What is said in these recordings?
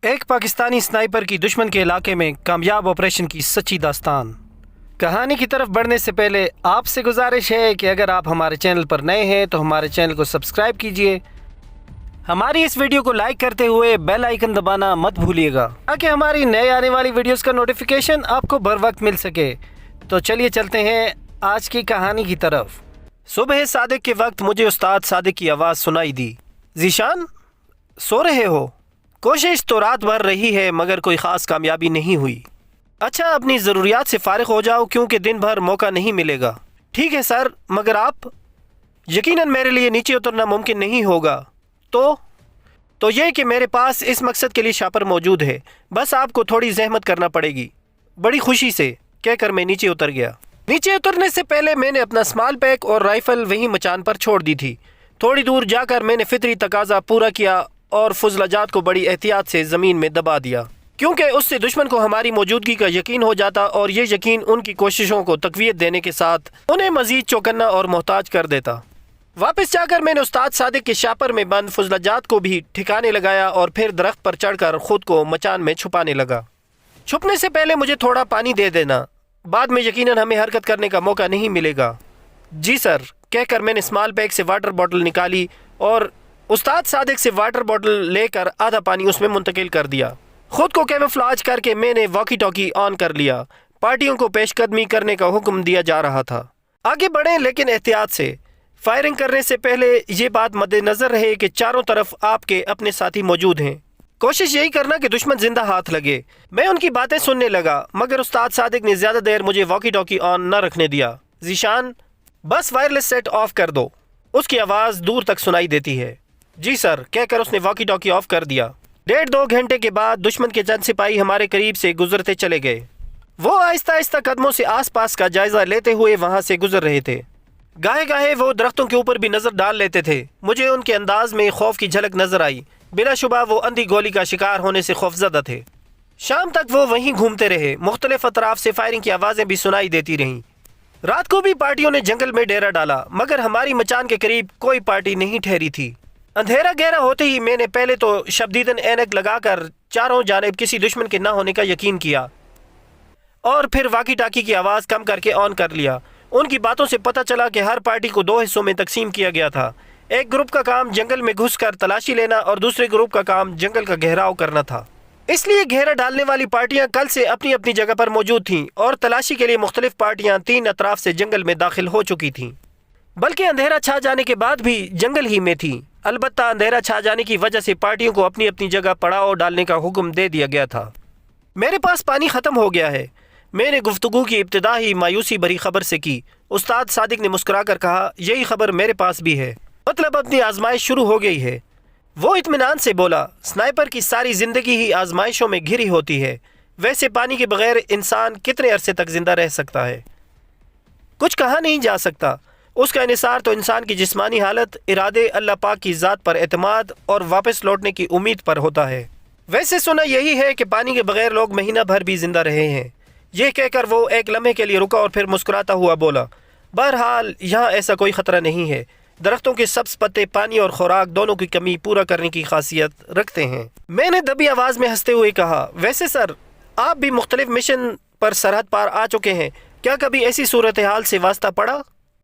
ایک پاکستانی سنائپر کی دشمن کے علاقے میں کامیاب آپریشن کی سچی داستان۔ کہانی کی طرف بڑھنے سے پہلے آپ سے گزارش ہے کہ اگر آپ ہمارے چینل پر نئے ہیں تو ہمارے چینل کو سبسکرائب کیجئے، ہماری اس ویڈیو کو لائک کرتے ہوئے بیل آئیکن دبانا مت بھولیے گا تاکہ ہماری نئے آنے والی ویڈیوز کا نوٹیفیکیشن آپ کو بر وقت مل سکے۔ تو چلیے چلتے ہیں آج کی کہانی کی طرف۔ صبح صادق کے وقت مجھے استاد صادق کی آواز سنائی دی۔ ذیشان، سو رہے ہو؟ کوشش تو رات بھر رہی ہے مگر کوئی خاص کامیابی نہیں ہوئی۔ اچھا، اپنی ضروریات سے فارغ ہو جاؤ کیونکہ دن بھر موقع نہیں ملے گا۔ ٹھیک ہے سر، مگر آپ؟ یقیناً میرے لیے نیچے اترنا ممکن نہیں ہوگا۔ تو یہ کہ میرے پاس اس مقصد کے لیے شاپر موجود ہے، بس آپ کو تھوڑی زحمت کرنا پڑے گی۔ بڑی خوشی سے کہہ کر میں نیچے اتر گیا۔ نیچے اترنے سے پہلے میں نے اپنا اسمال پیک اور رائفل وہیں مچان پر چھوڑ دی تھی۔ تھوڑی دور جا کر میں نے فطری تقاضا پورا کیا اور فضلجات کو بڑی احتیاط سے زمین میں دبا دیا، کیونکہ اس سے دشمن کو ہماری موجودگی کا یقین ہو جاتا اور یہ یقین ان کی کوششوں کو تقویت دینے کے ساتھ انہیں مزید چوکنا اور محتاج کر دیتا۔ واپس جا کر میں نے استاد صادق کے شاپر میں بند فضلجات کو بھی ٹھکانے لگایا اور پھر درخت پر چڑھ کر خود کو مچان میں چھپانے لگا۔ چھپنے سے پہلے مجھے تھوڑا پانی دے دینا، بعد میں یقیناً ہمیں حرکت کرنے کا موقع نہیں ملے گا۔ جی سر، کہہ کر میں نے اسمال پیک سے واٹر بوٹل نکالی اور استاد صادق سے واٹر بوٹل لے کر آدھا پانی اس میں منتقل کر دیا۔ خود کو کیموفلاج کر کے میں نے واکی ٹاکی آن کر لیا۔ پارٹیوں کو پیش قدمی کرنے کا حکم دیا جا رہا تھا۔ آگے بڑھیں لیکن احتیاط سے۔ فائرنگ کرنے سے پہلے یہ بات مد نظر رہے کہ چاروں طرف آپ کے اپنے ساتھی موجود ہیں۔ کوشش یہی کرنا کہ دشمن زندہ ہاتھ لگے۔ میں ان کی باتیں سننے لگا مگر استاد صادق نے زیادہ دیر مجھے واکی ٹاکی آن نہ رکھنے دیا۔ ذیشان، بس وائرلیس سیٹ آف کر دو، اس کی آواز دور تک سنائی دیتی ہے۔ جی سر، کہہ کر اس نے واکی ٹاکی آف کر دیا۔ 1.5-2 گھنٹے کے بعد دشمن کے چند سپاہی ہمارے قریب سے گزرتے چلے گئے۔ وہ آہستہ آہستہ قدموں سے آس پاس کا جائزہ لیتے ہوئے وہاں سے گزر رہے تھے۔ گاہے گاہے وہ درختوں کے اوپر بھی نظر ڈال لیتے تھے۔ مجھے ان کے انداز میں خوف کی جھلک نظر آئی۔ بلا شبہ وہ اندھی گولی کا شکار ہونے سے خوفزدہ تھے۔ شام تک وہ وہیں گھومتے رہے۔ مختلف اطراف سے فائرنگ کی آوازیں بھی سنائی دیتی رہیں۔ رات کو بھی پارٹیوں نے جنگل میں ڈیرا ڈالا مگر ہماری مچان کے قریب کوئی پارٹی نہیں ٹھہری تھی۔ اندھیرا گہرا ہوتے ہی میں نے پہلے تو شبدیدن اینک لگا کر چاروں جانب کسی دشمن کے نہ ہونے کا یقین کیا اور پھر واکی ٹاکی کی آواز کم کر کے آن کر لیا۔ ان کی باتوں سے پتہ چلا کہ ہر پارٹی کو 2 حصوں میں تقسیم کیا گیا تھا۔ ایک گروپ کا کام جنگل میں گھس کر تلاشی لینا اور دوسرے گروپ کا کام جنگل کا گھیراؤ کرنا تھا۔ اس لیے گھیرا ڈالنے والی پارٹیاں کل سے اپنی اپنی جگہ پر موجود تھیں اور تلاشی کے لیے مختلف پارٹیاں 3 اطراف سے جنگل میں داخل ہو چکی تھیں، بلکہ اندھیرا چھا جانے کے بعد بھی جنگل ہی میں تھیں۔ البتہ اندھیرا چھا جانے کی وجہ سے پارٹیوں کو اپنی اپنی جگہ پڑاؤ ڈالنے کا حکم دے دیا گیا تھا۔ میرے پاس پانی ختم ہو گیا ہے، میں نے گفتگو کی ابتدا ہی مایوسی بھری خبر سے کی۔ استاد صادق نے مسکرا کر کہا، یہی خبر میرے پاس بھی ہے، مطلب اپنی آزمائش شروع ہو گئی ہے۔ وہ اطمینان سے بولا، سنائپر کی ساری زندگی ہی آزمائشوں میں گھری ہوتی ہے، ویسے پانی کے بغیر انسان کتنے عرصے تک زندہ رہ سکتا ہے؟ کچھ کہا نہیں جا سکتا۔ اس کا انحصار تو انسان کی جسمانی حالت، ارادے، اللہ پاک کی ذات پر اعتماد اور واپس لوٹنے کی امید پر ہوتا ہے۔ ویسے سنا یہی ہے کہ پانی کے بغیر لوگ مہینہ بھر بھی زندہ رہے ہیں۔ یہ کہہ کر وہ ایک لمحے کے لیے رکا اور پھر مسکراتا ہوا بولا، بہرحال یہاں ایسا کوئی خطرہ نہیں ہے۔ درختوں کے سبز پتے پانی اور خوراک دونوں کی کمی پورا کرنے کی خاصیت رکھتے ہیں۔ میں نے دبی آواز میں ہنستے ہوئے کہا، ویسے سر، آپ بھی مختلف مشن پر سرحد پار آ چکے ہیں، کیا کبھی ایسی صورتحال سے واسطہ پڑا؟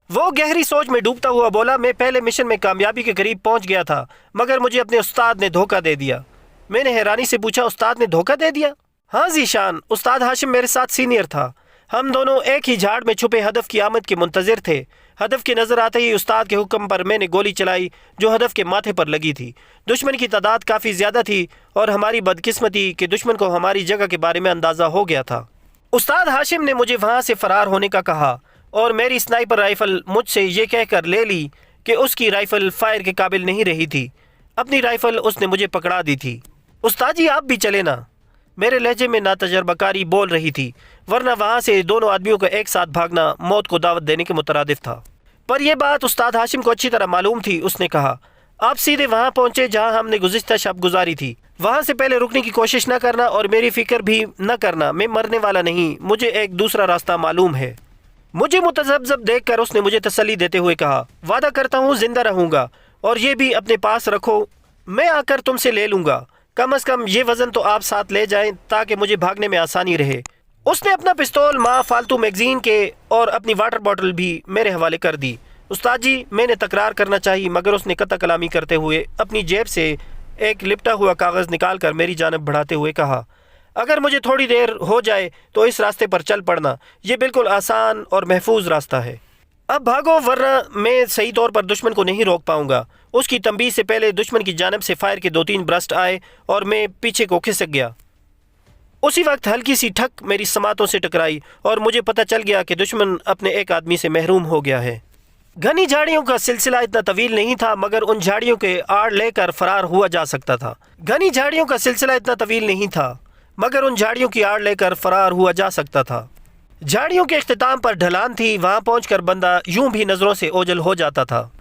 وہ گہری سوچ میں ڈوبتا ہوا بولا، میں پہلے مشن میں کامیابی کے قریب پہنچ گیا تھا مگر مجھے اپنے استاد نے دھوکہ دے دیا۔ میں نے حیرانی سے پوچھا، استاد نے دھوکہ دے دیا؟ ہاں ذیشان، استاد ہاشم میرے ساتھ سینئر تھا۔ ہم دونوں ایک ہی جھاڑ میں چھپے ہدف کی آمد کے منتظر تھے۔ ہدف کے نظر آتے ہی استاد کے حکم پر میں نے گولی چلائی جو ہدف کے ماتھے پر لگی تھی۔ دشمن کی تعداد کافی زیادہ تھی اور ہماری بدقسمتی کہ دشمن کو ہماری جگہ کے بارے میں اندازہ ہو گیا تھا۔ استاد ہاشم نے مجھے وہاں سے فرار ہونے کا کہا اور میری سنائپر رائفل مجھ سے یہ کہہ کر لے لی کہ اس کی رائفل فائر کے قابل نہیں رہی تھی۔ اپنی رائفل اس نے مجھے پکڑا دی تھی۔ استاد جی، آپ بھی چلے نا، میرے لہجے میں ناتجربہ کاری بول رہی تھی، ورنہ وہاں سے دونوں آدمیوں کا ایک ساتھ بھاگنا موت کو دعوت دینے کے مترادف تھا۔ پر یہ بات استاد ہاشم کو اچھی طرح معلوم تھی۔ اس نے کہا، آپ سیدھے وہاں پہنچے جہاں ہم نے گزشتہ شب گزاری تھی۔ وہاں سے پہلے رکنے کی کوشش نہ کرنا اور میری فکر بھی نہ کرنا، میں مرنے والا نہیں، مجھے ایک دوسرا راستہ معلوم ہے۔ مجھے متذبذب دیکھ کر اس نے مجھے تسلی دیتے ہوئے کہا، وعدہ کرتا ہوں زندہ رہوں گا اور یہ بھی اپنے پاس رکھو، میں آ کر تم سے لے لوں گا۔ कम अज़ कम ये वज़न तो आप साथ ले जाएं ताकि मुझे भागने में आसानी रहे। उसने अपना पिस्तौल माँ फालतू मैगज़ीन के और अपनी वाटर बॉटल भी मेरे हवाले कर दी। उस्ताद जी, मैंने तकरार करना चाहिए, मगर उसने कता कलामी करते हुए अपनी जेब से एक लिपटा हुआ कागज़ निकाल कर मेरी जानब बढ़ाते हुए कहा, अगर मुझे थोड़ी देर हो जाए तो इस रास्ते पर चल पड़ना, ये बिल्कुल आसान और महफूज रास्ता है। अब भागो, वरना मैं सही तौर पर दुश्मन को नहीं रोक पाऊंगा। उसकी तंबीह से पहले दुश्मन की जानब से फायर के 2-3 ब्रस्ट आए और मैं पीछे को खिसक गया। उसी वक्त हल्की सी ठक मेरी समातों से टकराई और मुझे पता चल गया कि दुश्मन अपने एक आदमी से महरूम हो गया है। घनी झाड़ियों का सिलसिला इतना तवील नहीं था, मगर उन झाड़ियों के आड़ लेकर फरार हुआ जा सकता था। घनी झाड़ियों का सिलसिला इतना तवील नहीं था, मगर उन झाड़ियों की आड़ लेकर फरार हुआ जा सकता था। झाड़ियों के इख्तिताम पर ढलान थी, वहाँ पहुंचकर बंदा यूं भी नज़रों से ओझल हो जाता था।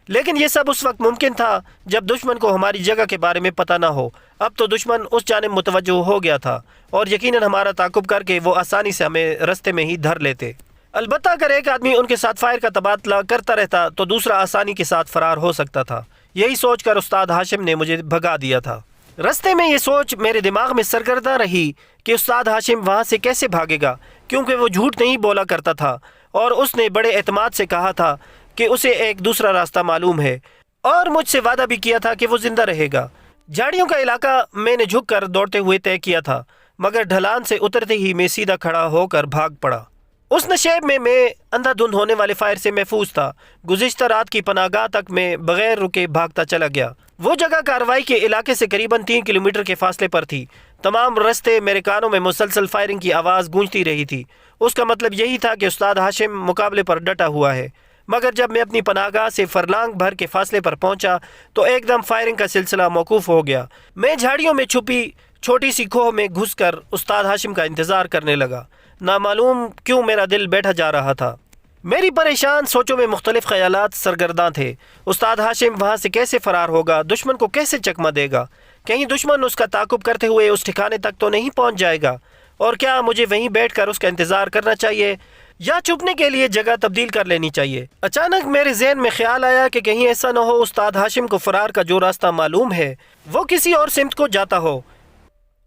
लेकिन ये सब उस वक्त मुमकिन था जब दुश्मन को हमारी जगह के बारे में पता ना हो। अब तो दुश्मन उस जानिब मुतवज्जो हो गया था और यकीनन हमारा ताक़ुब करके वो आसानी से हमें रस्ते में ही धर लेते। अलबत्ता अगर एक आदमी उनके साथ फायर का तबादला करता रहता तो दूसरा आसानी के साथ फरार हो सकता था। यही सोच कर उस्ताद हाशिम ने मुझे भगा दिया था। रस्ते में ये सोच मेरे दिमाग में सरगर्दा रही कि उस्ताद हाशिम वहाँ से कैसे भागेगा, क्योंकि वो झूठ नहीं बोला करता था और उसने बड़े एतमाद से कहा था कि उसे एक दूसरा रास्ता मालूम है और मुझसे वादा भी किया था कि वो जिंदा रहेगा। झाड़ियों का इलाका मैंने झुक कर दौड़ते हुए तय किया था, मगर ढलान से उतरते ही मैं सीधा खड़ा होकर भाग पड़ा। उस नशेब में मैं अंधाधुंध होने वाले फायर से महफूज था। गुज़िश्ता रात की पनाहगाह तक मैं बगैर रुके भागता चला गया। वो जगह कार्रवाई के इलाके से करीबन 3 किलोमीटर के फासले पर थी। तमाम रस्ते मेरे कानों में मुसलसल फायरिंग की आवाज़ गूंजती रही थी। उसका मतलब यही था कि उस्ताद हाशिम मुकाबले पर डटा हुआ है। मगर जब मैं अपनी पनाहगाह से फरलांग भर के फासले पर पहुंचा तो एकदम फायरिंग का सिलसिला मौकूफ़ हो गया। मैं झाड़ियों में छुपी छोटी सी खोह में घुसकर उस्ताद हाशिम का इंतज़ार करने लगा। नामालूम क्यों मेरा दिल बैठा जा रहा था। मेरी परेशान सोचों में मुख्तलिफ ख्यालात सरगर्दा थे। उस्ताद हाशिम वहाँ से कैसे फ़रार होगा, दुश्मन को कैसे चकमा देगा, कहीं दुश्मन उसका ताक़ुब करते हुए उस ठिकाने तक तो नहीं पहुँच जाएगा, और क्या मुझे वहीं बैठकर उसका इंतज़ार करना चाहिए या छुपने के लिए जगह तब्दील कर लेनी चाहिए। अचानक मेरे जहन में ख्याल आया कि कहीं ऐसा न हो उस्ताद हाशिम को फ़रार का जो रास्ता मालूम है वो किसी और सिमत को जाता हो,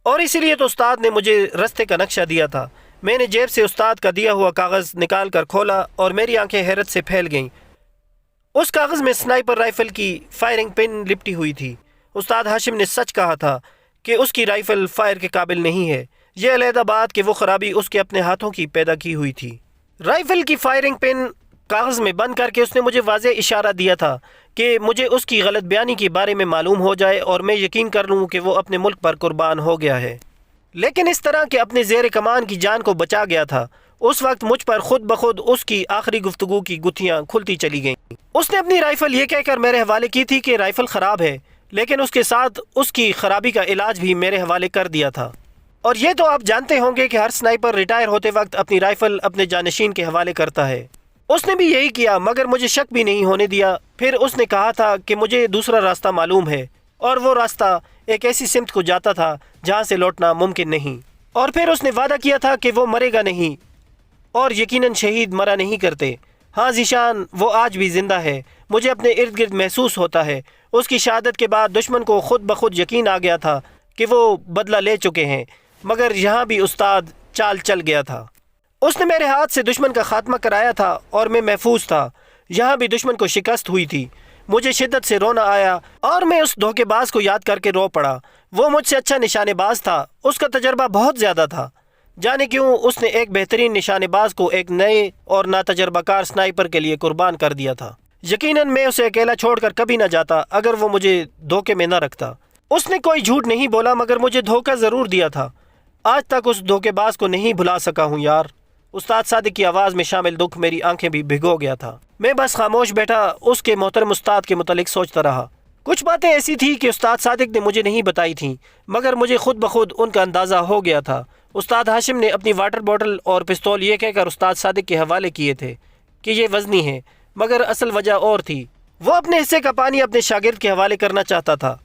और इसीलिए तो उस्ताद ने मुझे रास्ते का नक्शा दिया था। मैंने जेब से उस्ताद का दिया हुआ कागज़ निकाल कर खोला और मेरी आंखें हैरत से फैल गईं। उस कागज़ में स्नाइपर राइफ़ल की फायरिंग पिन लिपटी हुई थी। उस्ताद हाशिम ने सच कहा था कि उसकी राइफ़ल फायर के काबिल नहीं है। यह अलहदा बात कि वो ख़राबी उसके अपने हाथों की पैदा की हुई थी। राइफ़ल की फायरिंग पिन कागज़ में बंद करके उसने मुझे वाज़े इशारा दिया था कि मुझे उसकी गलत बयानी के बारे में मालूम हो जाए और मैं यकीन कर लूँ कि वो अपने मुल्क पर कुर्बान हो गया है। लेकिन इस तरह के अपने ज़ेर कमान की जान को बचा गया था। उस वक्त मुझ पर खुद ब खुद उसकी आखिरी गुफ्तगू की गुत्थियाँ खुलती चली गईं। उसने अपनी राइफ़ल ये कहकर मेरे हवाले की थी कि राइफ़ल ख़राब है, लेकिन उसके साथ उसकी ख़राबी का इलाज भी मेरे हवाले कर दिया था। और ये तो आप जानते होंगे कि हर स्नाइपर रिटायर होते वक्त अपनी राइफ़ल अपने जानशीन के हवाले करता है। उसने भी यही किया, मगर मुझे शक भी नहीं होने दिया। फिर उसने कहा था कि मुझे दूसरा रास्ता मालूम है, और वो रास्ता एक ऐसी सिमत को जाता था जहाँ से लौटना मुमकिन नहीं। और फिर उसने वादा किया था कि वो मरेगा नहीं, और यकीनन शहीद मरा नहीं करते। हाँ ज़ीशान, वो आज भी ज़िंदा है। मुझे अपने इर्द गिर्द महसूस होता है। उसकी शहादत के बाद दुश्मन को खुद ब खुद यकीन आ गया था कि वो बदला ले चुके हैं, मगर यहाँ भी उस्ताद चाल चल गया था। उसने मेरे हाथ से दुश्मन का खात्मा कराया था और मैं महफूज था। यहाँ भी दुश्मन को शिकस्त हुई थी। मुझे शिद्दत से रोना आया और मैं उस धोखेबाज को याद करके रो पड़ा। वो मुझसे अच्छा निशानेबाज था, उसका तजर्बा बहुत ज़्यादा था। जाने क्यों उसने एक बेहतरीन निशानेबाज को एक नए और नातजर्बाकार स्नाइपर के लिए कुर्बान कर दिया था। यकीनन मैं उसे अकेला छोड़कर कभी न जाता अगर वो मुझे धोखे में न रखता। उसने कोई झूठ नहीं बोला, मगर मुझे धोखा ज़रूर दिया था। आज तक उस धोखेबाज को नहीं भुला सका हूँ यार। उस्ताद सादिक की आवाज़ में शामिल दुख मेरी आंखें भी भिगो गया था। मैं बस खामोश बैठा उसके मोहतरम उस्ताद के मुतालिक सोचता रहा। कुछ बातें ऐसी थी कि उस्ताद सादिक ने मुझे नहीं बताई थीं, मगर मुझे खुद ब खुद उनका अंदाज़ा हो गया था। उस्ताद हाशिम ने अपनी वाटर बॉटल और पिस्तौल ये कहकर उस्ताद सादिक के हवाले किए थे कि ये वज़नी है, मगर असल वजह और थी। वो अपने हिस्से का पानी अपने शागिर्द के हवाले करना चाहता था।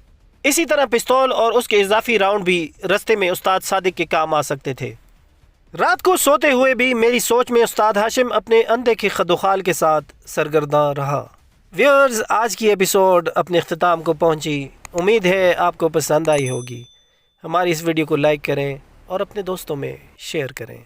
इसी तरह पिस्तौल और उसके इजाफी राउंड भी रस्ते में उस्ताद सादिक के काम आ सकते थे। रात को सोते हुए भी मेरी सोच में उस्ताद हाशिम अपने अनदेखे खदोखाल के साथ सरगर्दा रहा। व्यूअर्स, आज की एपिसोड अपने अख्तिताम को पहुंची। امید ہے آپ کو پسند آئی ہوگی۔ ہماری اس ویڈیو کو لائک کریں اور اپنے دوستوں میں شیئر کریں۔